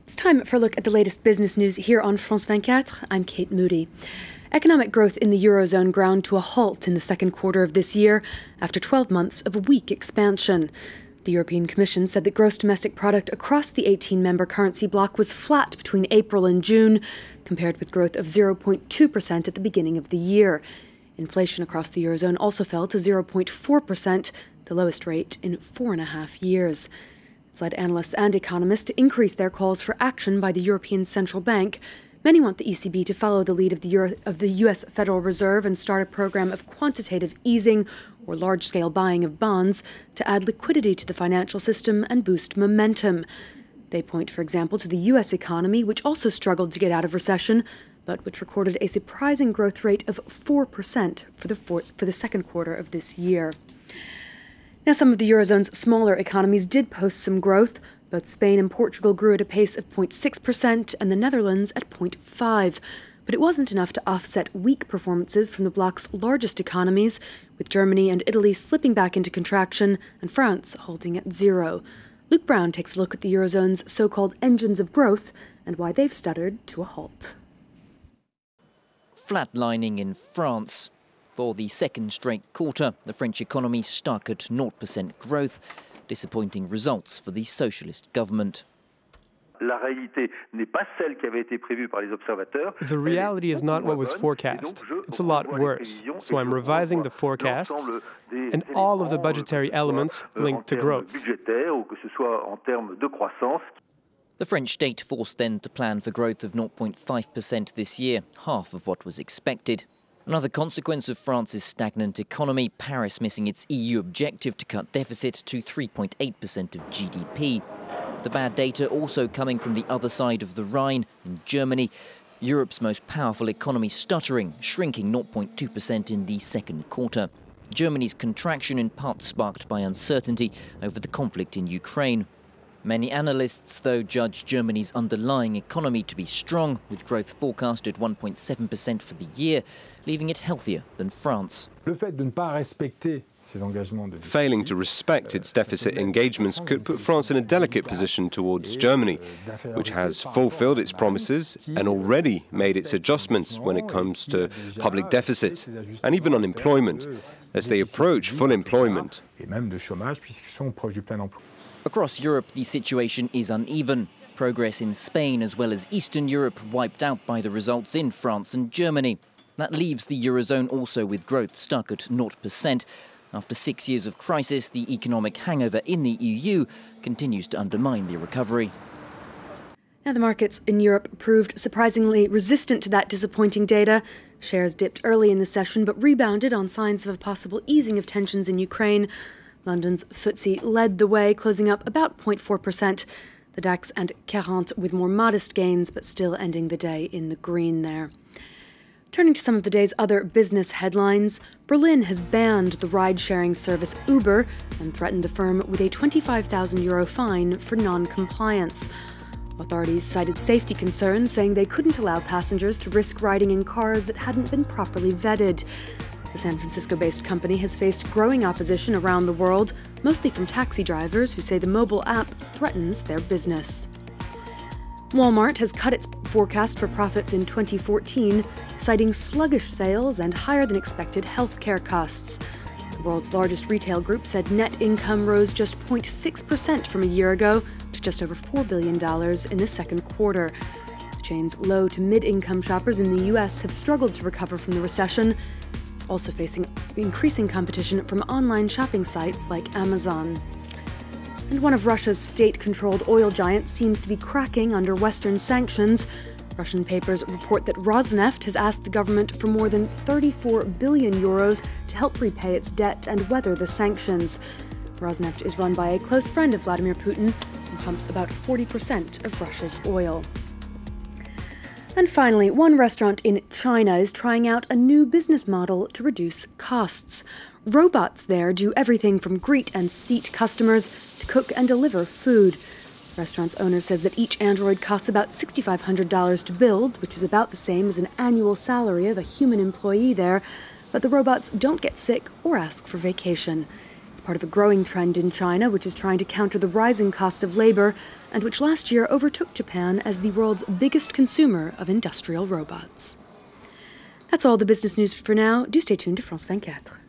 It's time for a look at the latest business news here on France 24. I'm Kate Moody. Economic growth in the eurozone ground to a halt in the second quarter of this year after 12 months of weak expansion. The European Commission said that gross domestic product across the 18-member currency bloc was flat between April and June, compared with growth of 0.2% at the beginning of the year. Inflation across the eurozone also fell to 0.4%, the lowest rate in 4.5 years. It's led analysts and economists to increase their calls for action by the European Central Bank. Many want the ECB to follow the lead of the U.S. Federal Reserve and start a program of quantitative easing or large-scale buying of bonds to add liquidity to the financial system and boost momentum. They point, for example, to the U.S. economy, which also struggled to get out of recession, but which recorded a surprising growth rate of 4% for the second quarter of this year. Now, some of the Eurozone's smaller economies did post some growth. Both Spain and Portugal grew at a pace of 0.6% and the Netherlands at 0.5%. But it wasn't enough to offset weak performances from the bloc's largest economies, with Germany and Italy slipping back into contraction and France holding at zero. Luke Brown takes a look at the Eurozone's so-called engines of growth and why they've stuttered to a halt. Flatlining in France. For the second straight quarter, the French economy stuck at 0% growth, disappointing results for the socialist government. The reality is not what was forecast. It's a lot worse. So I'm revising the forecasts and all of the budgetary elements linked to growth. The French state forced then to plan for growth of 0.5% this year, half of what was expected. Another consequence of France's stagnant economy, Paris missing its EU objective to cut deficit to 3.8% of GDP. The bad data also coming from the other side of the Rhine, in Germany. Europe's most powerful economy stuttering, shrinking 0.2% in the second quarter. Germany's contraction in part sparked by uncertainty over the conflict in Ukraine. Many analysts, though, judge Germany's underlying economy to be strong, with growth forecast at 1.7% for the year, leaving it healthier than France. Failing to respect its deficit engagements could put France in a delicate position towards Germany, which has fulfilled its promises and already made its adjustments when it comes to public deficits and even unemployment, as they approach full employment. Across Europe, the situation is uneven. Progress in Spain as well as Eastern Europe wiped out by the results in France and Germany. That leaves the eurozone also with growth stuck at 0%. After 6 years of crisis, the economic hangover in the EU continues to undermine the recovery. Now, the markets in Europe proved surprisingly resistant to that disappointing data. Shares dipped early in the session but rebounded on signs of a possible easing of tensions in Ukraine. London's FTSE led the way, closing up about 0.4%. The DAX and 40 with more modest gains, but still ending the day in the green there. Turning to some of the day's other business headlines, Berlin has banned the ride-sharing service Uber and threatened the firm with a €25,000 fine for non-compliance. Authorities cited safety concerns, saying they couldn't allow passengers to risk riding in cars that hadn't been properly vetted. The San Francisco-based company has faced growing opposition around the world, mostly from taxi drivers who say the mobile app threatens their business. Walmart has cut its forecast for profits in 2014, citing sluggish sales and higher-than-expected healthcare costs. The world's largest retail group said net income rose just 0.6% from a year ago to just over $4 billion in the second quarter. The chain's low to mid-income shoppers in the U.S. have struggled to recover from the recession. It's also facing increasing competition from online shopping sites like Amazon. And one of Russia's state-controlled oil giants seems to be cracking under Western sanctions. Russian papers report that Rosneft has asked the government for more than 34 billion euros to help repay its debt and weather the sanctions. Rosneft is run by a close friend of Vladimir Putin and pumps about 40% of Russia's oil. And finally, one restaurant in China is trying out a new business model to reduce costs. Robots there do everything from greet and seat customers to cook and deliver food. The restaurant's owner says that each android costs about $6,500 to build, which is about the same as an annual salary of a human employee there. But the robots don't get sick or ask for vacation. It's part of a growing trend in China, which is trying to counter the rising cost of labor and which last year overtook Japan as the world's biggest consumer of industrial robots. That's all the business news for now. Do stay tuned to France 24.